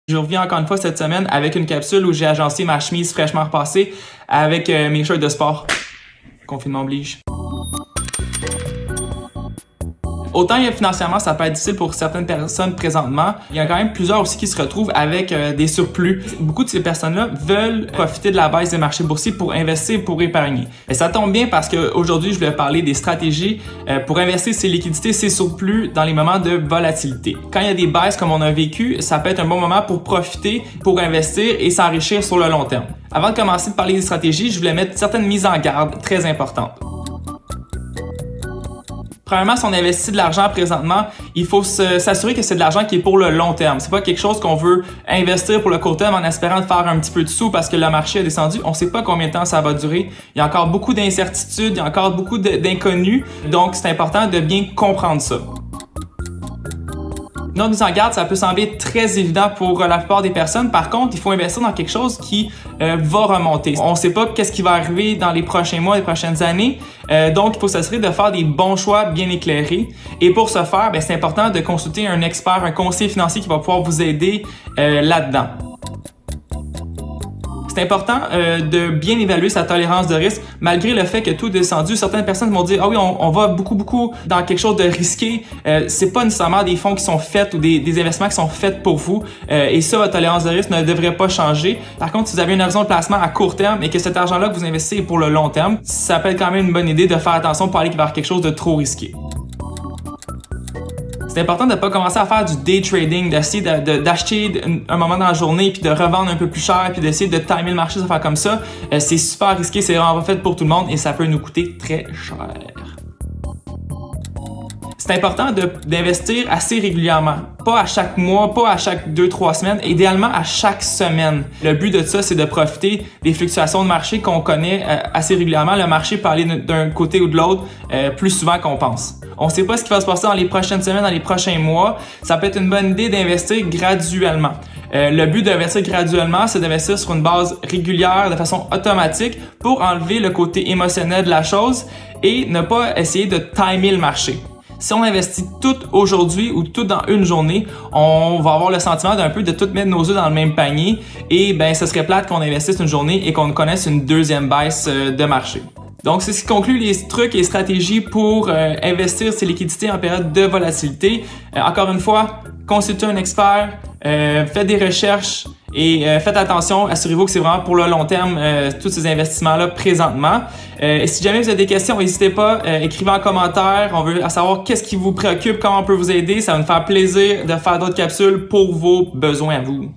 Je reviens encore une fois cette semaine avec une capsule où j'ai agencé ma chemise fraîchement repassée avec mes shirts de sport. Confinement oblige. Autant financièrement, ça peut être difficile pour certaines personnes présentement, il y a quand même plusieurs aussi qui se retrouvent avec des surplus. Beaucoup de ces personnes-là veulent profiter de la baisse des marchés boursiers pour investir, pour épargner. Et ça tombe bien parce qu'aujourd'hui, je vais parler des stratégies pour investir ces liquidités, ces surplus dans les moments de volatilité. Quand il y a des baisses comme on a vécu, ça peut être un bon moment pour profiter, pour investir et s'enrichir sur le long terme. Avant de commencer de parler des stratégies, je voulais mettre certaines mises en garde très importantes. Premièrement, si on investit de l'argent présentement, il faut s'assurer que c'est de l'argent qui est pour le long terme. C'est pas quelque chose qu'on veut investir pour le court terme en espérant de faire un petit peu de sous parce que le marché a descendu. On sait pas combien de temps ça va durer. Il y a encore beaucoup d'incertitudes, il y a encore beaucoup d'inconnus. Donc, c'est important de bien comprendre ça. Notre mise en garde, ça peut sembler très évident pour la plupart des personnes. Par contre, il faut investir dans quelque chose qui va remonter. On ne sait pas qu'est-ce qui va arriver dans les prochains mois, les prochaines années. Donc, il faut s'assurer de faire des bons choix bien éclairés. Et pour ce faire, c'est important de consulter un expert, un conseiller financier qui va pouvoir vous aider là-dedans. C'est important de bien évaluer sa tolérance de risque, malgré le fait que tout est descendu. Certaines personnes vont dire « Ah oui, on va beaucoup dans quelque chose de risqué. » C'est pas nécessairement des fonds qui sont faits ou des investissements qui sont faits pour vous. Et ça, votre tolérance de risque ne devrait pas changer. Par contre, si vous avez une horizon de placement à court terme et que cet argent-là que vous investissez est pour le long terme, ça peut être quand même une bonne idée de faire attention pour aller vers quelque chose de trop risqué. C'est important de ne pas commencer à faire du day trading, d'essayer d'acheter un moment dans la journée puis de revendre un peu plus cher puis d'essayer de timer le marché, de faire comme ça. C'est super risqué, c'est vraiment pas fait pour tout le monde et ça peut nous coûter très cher. C'est important d'investir assez régulièrement. Pas à chaque mois, pas à chaque 2-3 semaines, idéalement à chaque semaine. Le but de ça, c'est de profiter des fluctuations de marché qu'on connaît assez régulièrement. Le marché peut aller d'un côté ou de l'autre plus souvent qu'on pense. On ne sait pas ce qui va se passer dans les prochaines semaines, dans les prochains mois. Ça peut être une bonne idée d'investir graduellement. Le but d'investir graduellement, c'est d'investir sur une base régulière, de façon automatique, pour enlever le côté émotionnel de la chose et ne pas essayer de timer le marché. Si on investit tout aujourd'hui ou tout dans une journée, on va avoir le sentiment d'un peu de tout mettre nos œufs dans le même panier et ce serait plate qu'on investisse une journée et qu'on connaisse une deuxième baisse de marché. Donc, c'est ce qui conclut les trucs et stratégies pour investir ses liquidités en période de volatilité. Encore une fois, consultez un expert, faites des recherches et faites attention, assurez-vous que c'est vraiment pour le long terme tous ces investissements-là présentement. Et si jamais vous avez des questions, n'hésitez pas, écrivez en commentaire. On veut savoir qu'est-ce qui vous préoccupe, comment on peut vous aider. Ça va nous faire plaisir de faire d'autres capsules pour vos besoins à vous.